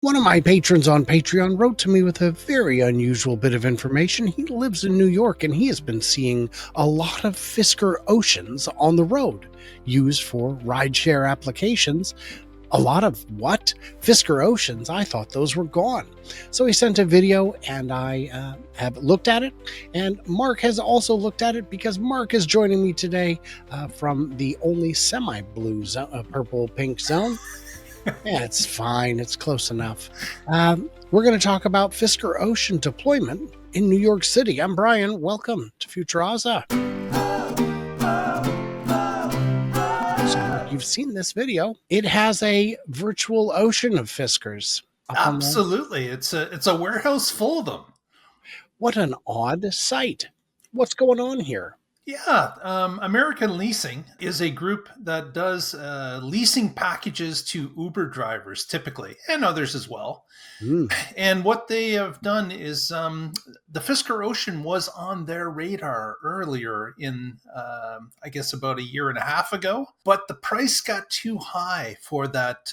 One of my patrons on Patreon wrote to me with a very unusual bit of information. He lives in New York and he has been seeing a lot of Fisker Oceans on the road used for rideshare applications. A lot of what? Fisker Oceans? I thought those were gone. So he sent a video and I have looked at it. And Mark has also looked at it because Mark is joining me today from the only semi-blue purple-pink zone. Yeah, it's fine. It's close enough. We're going to talk about Fisker Ocean deployment in New York City. I'm Brian. Welcome to Futuraza. So you've seen this video. It has a virtual ocean of Fiskers. Absolutely. It's a warehouse full of them. What an odd sight. What's going on here? Yeah, American Leasing is a group that does leasing packages to Uber drivers typically, and others as well. And what they have done is the Fisker Ocean was on their radar earlier in, I guess, about a year and a half ago, but the price got too high for that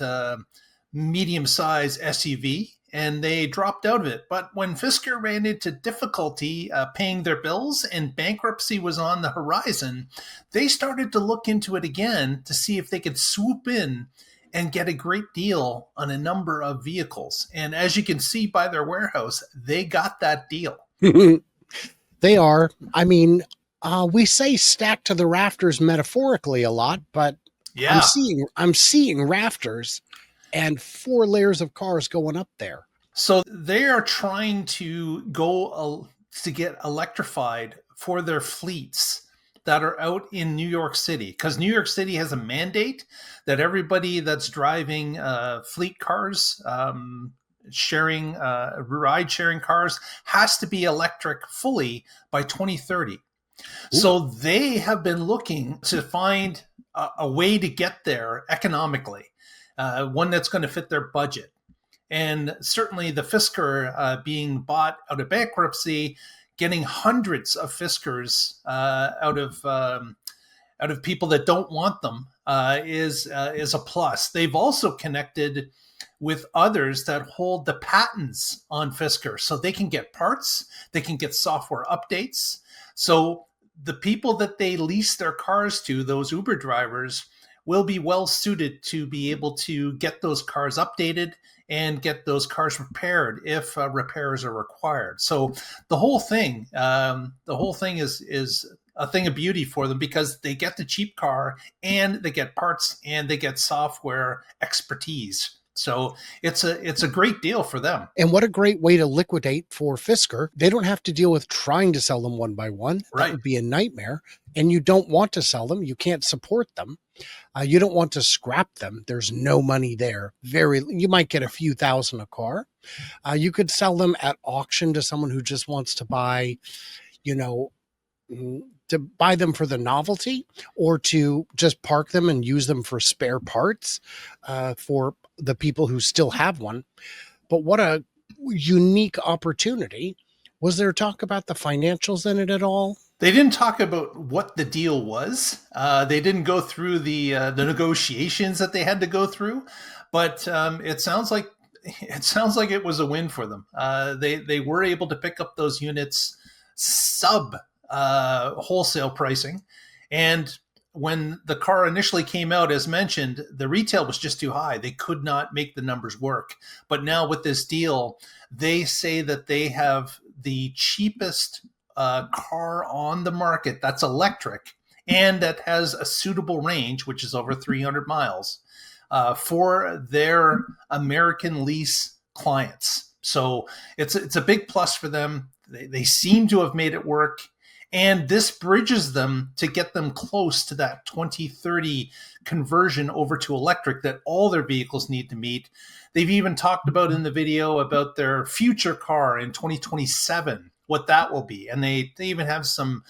medium-sized SUV. And they dropped out of it. But when Fisker ran into difficulty paying their bills and bankruptcy was on the horizon, they started to look into it again to see if they could swoop in and get a great deal on a number of vehicles. And as you can see by their warehouse, they got that deal. They are. I mean, we say stacked to the rafters metaphorically a lot, but yeah. I'm seeing rafters and 4 layers of cars going up there. So they are trying to go to get electrified for their fleets that are out in New York City, because New York City has a mandate that everybody that's driving fleet cars, ride-sharing cars, has to be electric fully by 2030. Ooh. So they have been looking to find a way to get there economically. One that's going to fit their budget. And certainly the Fisker being bought out of bankruptcy, getting hundreds of Fiskers out of people that don't want them is a plus. They've also connected with others that hold the patents on Fisker, so they can get parts, they can get software updates. So the people that they lease their cars to, those Uber drivers, will be well suited to be able to get those cars updated and get those cars repaired if repairs are required. So the whole thing is a thing of beauty for them, because they get the cheap car and they get parts and they get software expertise. So it's a great deal for them. And what a great way to liquidate for Fisker. They don't have to deal with trying to sell them one by one. That Right. would be a nightmare. And you don't want to sell them. You can't support them. You don't want to scrap them. There's no money there. You might get a few thousand a car. You could sell them at auction to someone who just wants to buy, to buy them for the novelty, or to just park them and use them for spare parts for the people who still have one. But what a unique opportunity. Was there talk about the financials in it at all? They didn't talk about what the deal was. They didn't go through the negotiations that they had to go through, but it sounds like it was a win for them. They were able to pick up those units sub wholesale pricing, and when the car initially came out, as mentioned, the retail was just too high. They could not make the numbers work. But now with this deal, they say that they have the cheapest car on the market that's electric and that has a suitable range, which is over 300 miles, for their American lease clients. So it's a big plus for them. They seem to have made it work. And this bridges them to get them close to that 2030 conversion over to electric that all their vehicles need to meet. They've even talked about in the video about their future car in 2027, what that will be. And they even have some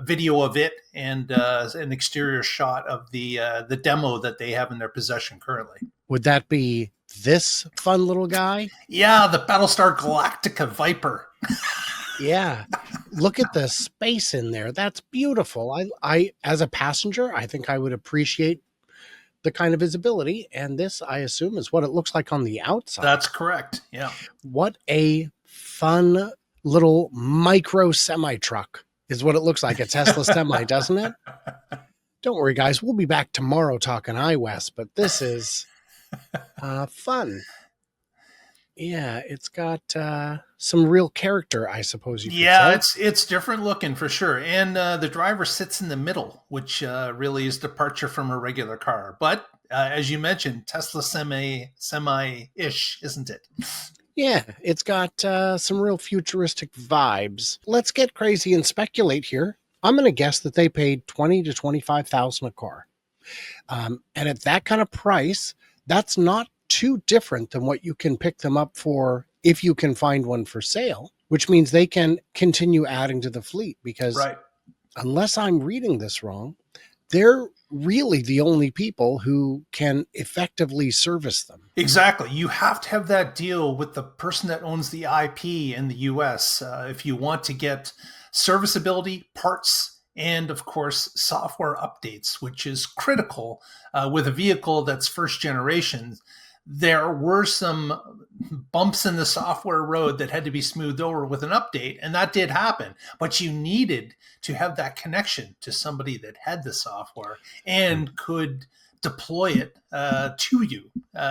video of it and an exterior shot of the demo that they have in their possession currently. Would that be this fun little guy? Yeah, the Battlestar Galactica Viper. Yeah. Look at the space in there. That's beautiful. I as a passenger, I think I would appreciate the kind of visibility. And this, I assume, is what it looks like on the outside. That's correct. Yeah. What a fun little micro semi truck is what it looks like. A Tesla semi, doesn't it? Don't worry, guys. We'll be back tomorrow talking iWest, but this is fun. Yeah, it's got some real character, I suppose you could Yeah, say. it's different looking for sure, and the driver sits in the middle, which really is departure from a regular car. But as you mentioned, Tesla semi ish, isn't it? Yeah, it's got some real futuristic vibes. Let's get crazy and speculate here. I'm going to guess that they paid 20 to 25,000 a car. And at that kind of price, that's not too different than what you can pick them up for if you can find one for sale, which means they can continue adding to the fleet because Right. unless I'm reading this wrong, they're really the only people who can effectively service them. Exactly. You have to have that deal with the person that owns the IP in the US if you want to get serviceability, parts, and of course, software updates, which is critical with a vehicle that's first generation. There were some bumps in the software road that had to be smoothed over with an update, and that did happen. But you needed to have that connection to somebody that had the software and could deploy it to you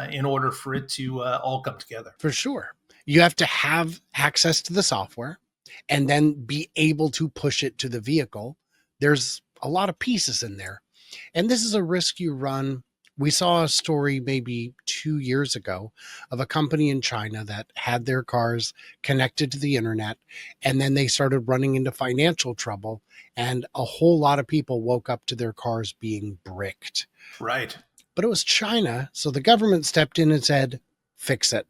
in order for it to all come together. For sure. You have to have access to the software and then be able to push it to the vehicle. There's a lot of pieces in there. And this is a risk you run. We saw a story maybe 2 years ago of a company in China that had their cars connected to the internet, and then they started running into financial trouble, and a whole lot of people woke up to their cars being bricked. Right. But it was China, so the government stepped in and said, fix it.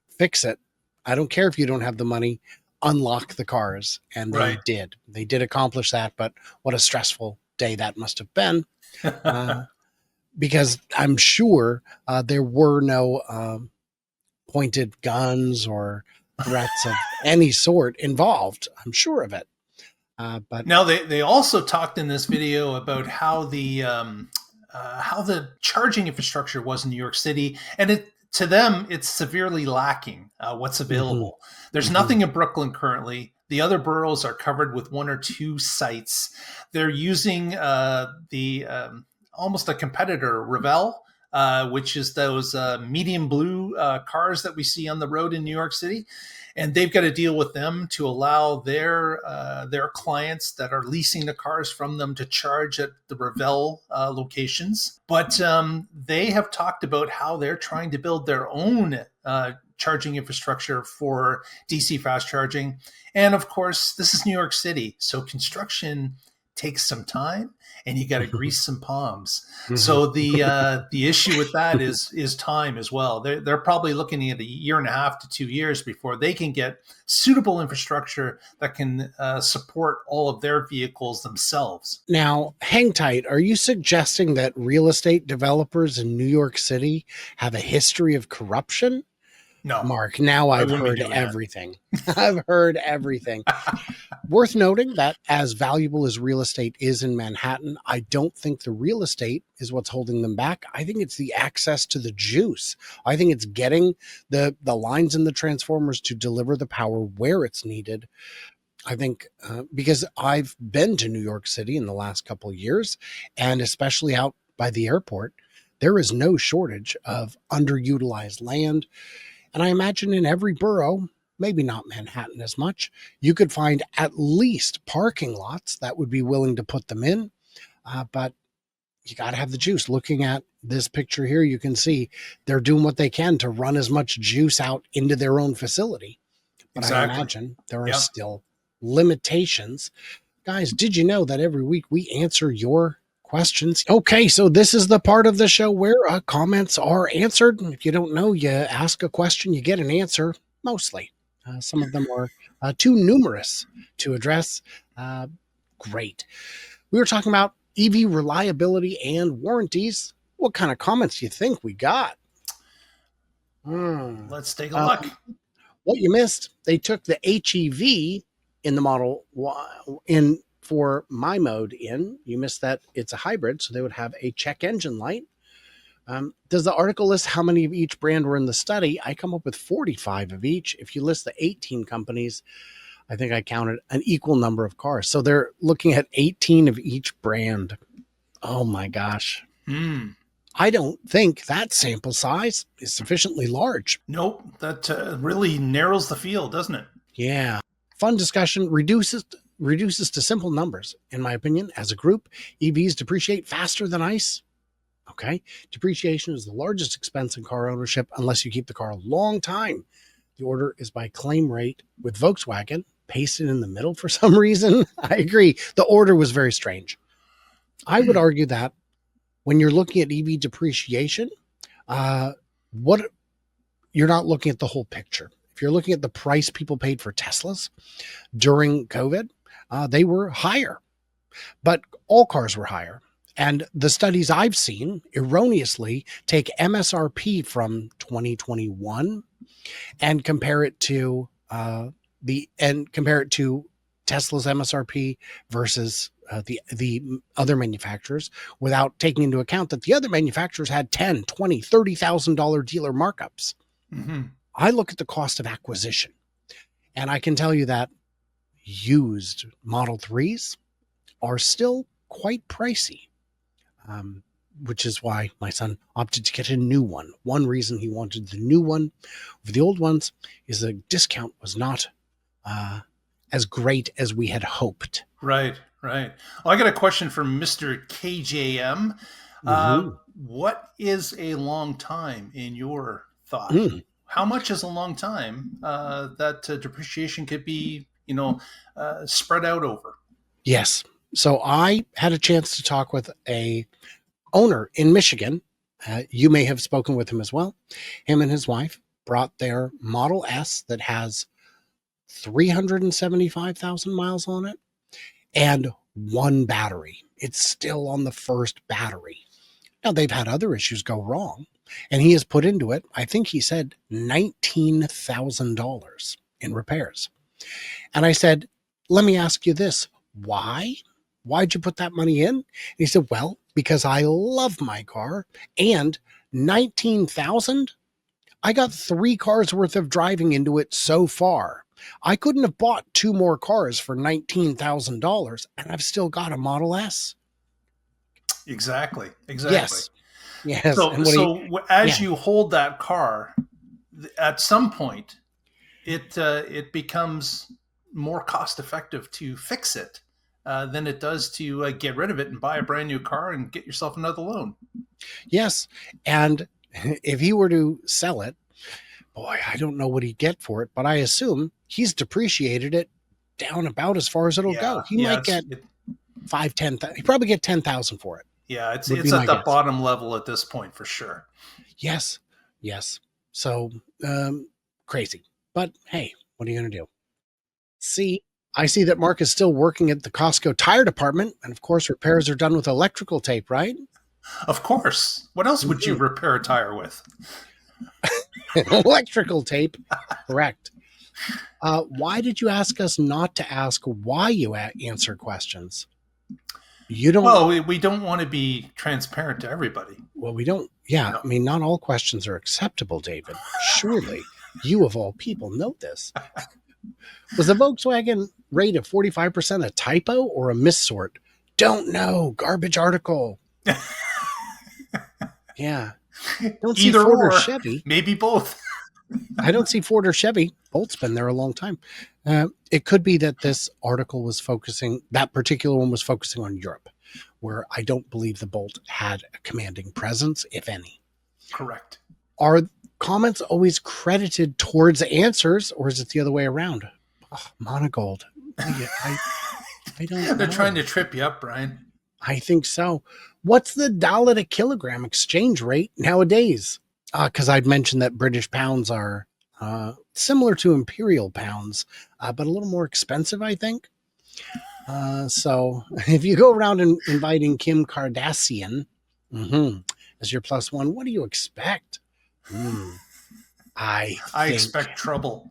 Fix it. I don't care if you don't have the money, unlock the cars. And they Right. did. They did accomplish that, but what a stressful day that must have been. Because I'm sure there were no pointed guns or threats of any sort involved. I'm sure of it. But Now they also talked in this video about how the charging infrastructure was in New York City, and it to them it's severely lacking. What's available? There's nothing in Brooklyn currently. The other boroughs are covered with one or two sites. They're using the almost a competitor, Revell, which is those medium blue cars that we see on the road in New York City. And they've got to deal with them to allow their clients that are leasing the cars from them to charge at the Revell locations. But they have talked about how they're trying to build their own charging infrastructure for DC fast charging. And of course, this is New York City, so construction takes some time and you got to grease some palms. So the issue with that is time as well. They're probably looking at 1.5 to 2 years before they can get suitable infrastructure that can support all of their vehicles themselves. Now, hang tight. Are you suggesting that real estate developers in New York City have a history of corruption? No, Mark, now I've heard everything. I've heard everything. Worth noting that as valuable as real estate is in Manhattan, I don't think the real estate is what's holding them back. I think it's the access to the juice. I think it's getting the lines and the transformers to deliver the power where it's needed. I think because I've been to New York City in the last couple of years, and especially out by the airport, there is no shortage of underutilized land. And I imagine in every borough, maybe not Manhattan as much, you could find at least parking lots that would be willing to put them in. But you got to have the juice. Looking at this picture here, you can see they're doing what they can to run as much juice out into their own facility. But Exactly. I imagine there are still limitations. Guys, did you know that every week we answer your questions? Okay, so this is the part of the show where comments are answered. If you don't know, you ask a question, you get an answer, mostly. Some of them are too numerous to address. Great. We were talking about EV reliability and warranties. What kind of comments do you think we got? Let's take a look. What you missed, they took the HEV in the Model in for my mode in. You missed that it's a hybrid, so they would have a check engine light. Does the article list how many of each brand were in the study? I come up with 45 of each. If you list the 18 companies, I think I counted an equal number of cars. So they're looking at 18 of each brand. Oh my gosh. Hmm. I don't think that sample size is sufficiently large. Nope, that really narrows the field, doesn't it? Yeah. Fun discussion reduces to simple numbers. In my opinion, as a group, EVs depreciate faster than ICE. Okay. Depreciation is the largest expense in car ownership unless you keep the car a long time. The order is by claim rate with Volkswagen pasted in the middle for some reason. I agree. The order was very strange. I would argue that when you're looking at EV depreciation, what you're not looking at the whole picture. If you're looking at the price people paid for Teslas during COVID, they were higher, but all cars were higher. And the studies I've seen erroneously take MSRP from 2021 and compare it to Tesla's MSRP versus the other manufacturers without taking into account that the other manufacturers had $10,000, $20,000, $30,000 dealer markups. Mm-hmm. I look at the cost of acquisition, and I can tell you that used Model 3s are still quite pricey, which is why my son opted to get a new one. One reason he wanted the new one over the old ones is the discount was not as great as we had hoped. Right, right. Well, I got a question from Mr. KJM. What is a long time in your thought? How much is a long time that depreciation could be, spread out over? Yes. So I had a chance to talk with a owner in Michigan. You may have spoken with him as well. Him and his wife brought their Model S that has 375,000 miles on it and one battery. It's still on the first battery. Now, they've had other issues go wrong, and he has put into it, I think he said, $19,000 in repairs. And I said, let me ask you this. Why? Why'd you put that money in? And he said, well, because I love my car, and 19,000, I got 3 cars worth of driving into it so far. I couldn't have bought 2 more cars for $19,000, and I've still got a Model S. Exactly. Yes. So as you hold that car, at some point, it becomes more cost effective to fix it than it does to get rid of it and buy a brand new car and get yourself another loan. Yes, and if he were to sell it, boy, I don't know what he'd get for it, but I assume he's depreciated it down about as far as it'll go. He might get 5-10. He'd probably get 10,000 for it. Yeah, it's at the bottom level at this point for sure. Yes. So crazy, but hey, what are you going to do? I see that Mark is still working at the Costco tire department, and of course, repairs are done with electrical tape, right? Of course. What else would you repair a tire with? Electrical tape, correct. Why did you ask us not to ask why you answer questions? You don't. Well, we don't want to be transparent to everybody. Well, we don't. Yeah, no. I mean, not all questions are acceptable, David. Surely, you of all people know this. Was the Volkswagen rate of 45% a typo or a missort? Don't know. Garbage article. Yeah. Don't see Ford or Chevy. Maybe both. I don't see Ford or Chevy. Bolt's been there a long time. It could be that this article was that particular one was focusing on Europe, where I don't believe the Bolt had a commanding presence, if any. Correct. Are comments always credited towards answers, or is it the other way around? Oh, Monogold. I don't know. They're trying to trip you up, Brian. I think so. What's the dollar to kilogram exchange rate nowadays? Because I'd mentioned that British pounds are similar to imperial pounds, but a little more expensive, I think. So if you go around inviting Kim Kardashian as your +1, what do you expect? I expect trouble.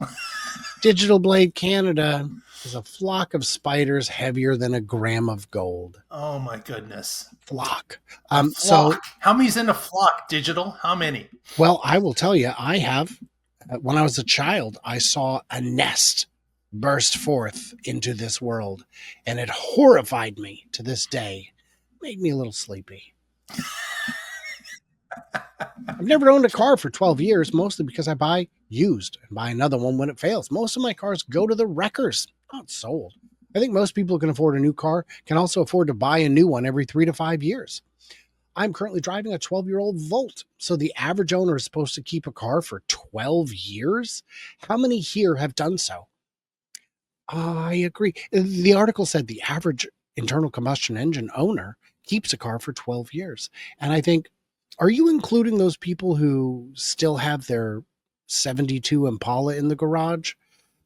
Digital Blade Canada. is a flock of spiders heavier than a gram of gold. Oh my goodness. Flock. A So, flock. How many's in a flock, digital? How many? well, I will tell you, I have, when I was a child, I saw a nest burst forth into this world, and it horrified me to this day. Made me a little sleepy. I've never owned a car for 12 years, mostly because I buy used and buy another one when it fails. Most of my cars go to the wreckers, not sold. I think most people who can afford a new car can also afford to buy a new one every 3 to 5 years. I'm currently driving a 12-year-old Volt, so the average owner is supposed to keep a car for 12 years? How many here have done so? I agree. The article said the average internal combustion engine owner keeps a car for 12 years. And I think, are you including those people who still have their 72 Impala in the garage?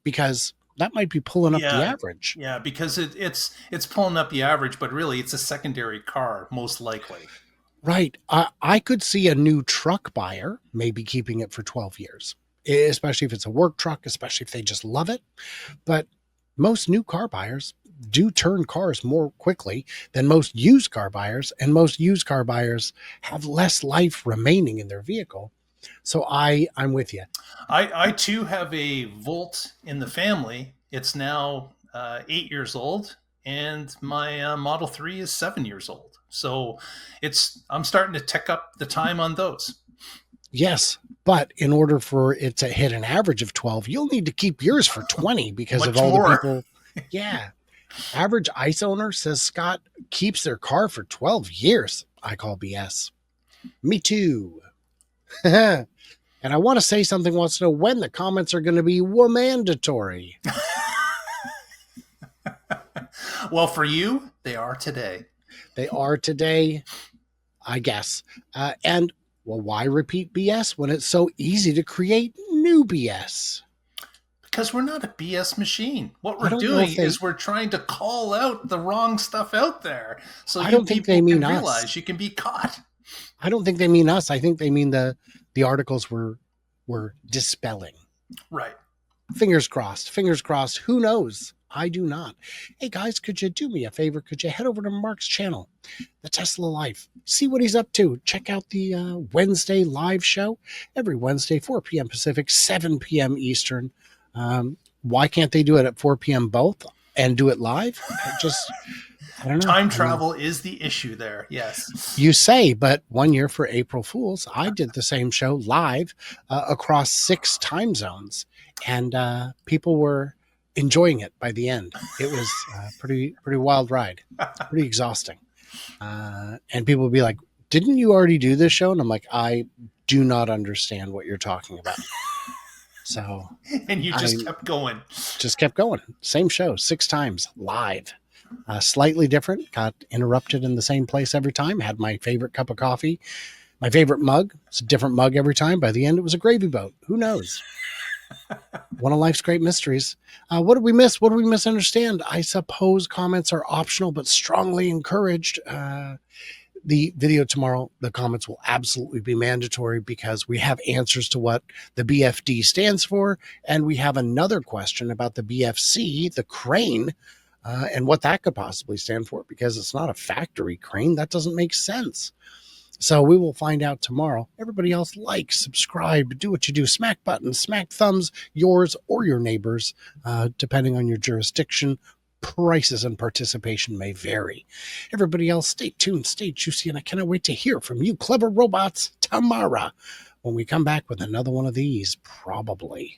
Because that might be pulling up the Yeah, average. yeah, because it's pulling up the average, but really it's a secondary car, most likely. Right. I could see a new truck buyer maybe keeping it for 12 years, especially if it's a work truck, especially if they just love it. But most new car buyers do turn cars more quickly than most used car buyers, and most used car buyers have less life remaining in their vehicle. So I'm with you. I too have a Volt in the family. It's now 8 years old, and my Model 3 is 7 years old. So I'm starting to tick up the time on those. Yes, but in order for it to hit an average of 12, you'll need to keep yours for 20 because of Much all the more. people. Yeah. Average ICE owner, says Scott, keeps their car for 12 years. I call BS. Me too. And I want to say something, wants to know when the comments are going to be mandatory. Well, for you, they are today. They are today, I guess. And, well, why repeat BS when it's so easy to create new BS? Because we're not a BS machine. What I we're don't know if doing they, is we're trying to call out the wrong stuff out there so I you don't think they people mean can us. realize you can be caught. I don't think they mean us. I think they mean the articles were dispelling. Right. Fingers crossed. Fingers crossed. Who knows? I do not. Hey guys, could you do me a favor? Could you head over to Mark's channel, The Tesla Life? See what he's up to. Check out the Wednesday live show every Wednesday, 4 p.m. Pacific, 7 p.m. Eastern. Why can't they do it at 4 p.m. both and do it live? I don't know. Time I mean, travel is the issue there. Yes. you say, but one year for April Fools, I did the same show live across 6 time zones, and people were enjoying it by the end. It was a pretty wild ride, pretty exhausting. And people would be like, "Didn't you already do this show?" And I'm like, "I do not understand what you're talking about." So And you I just kept going. just kept going. Same show, 6 times live. Slightly different, got interrupted in the same place every time, had my favorite cup of coffee, my favorite mug. It's a different mug every time. By the end, it was a gravy boat. Who knows? One of life's great mysteries. What did we miss? What did we misunderstand? I suppose comments are optional, but strongly encouraged. The video tomorrow, the comments will absolutely be mandatory because we have answers to what the BFD stands for. And we have another question about the BFC, the crane, and what that could possibly stand for, because it's not a factory crane. That doesn't make sense. So we will find out tomorrow. Everybody else, like, subscribe, do what you do. Smack buttons, smack thumbs, yours or your neighbors, depending on your jurisdiction. Prices and participation may vary. Everybody else, stay tuned, stay juicy, and I cannot wait to hear from you clever robots tomorrow when we come back with another one of these, probably.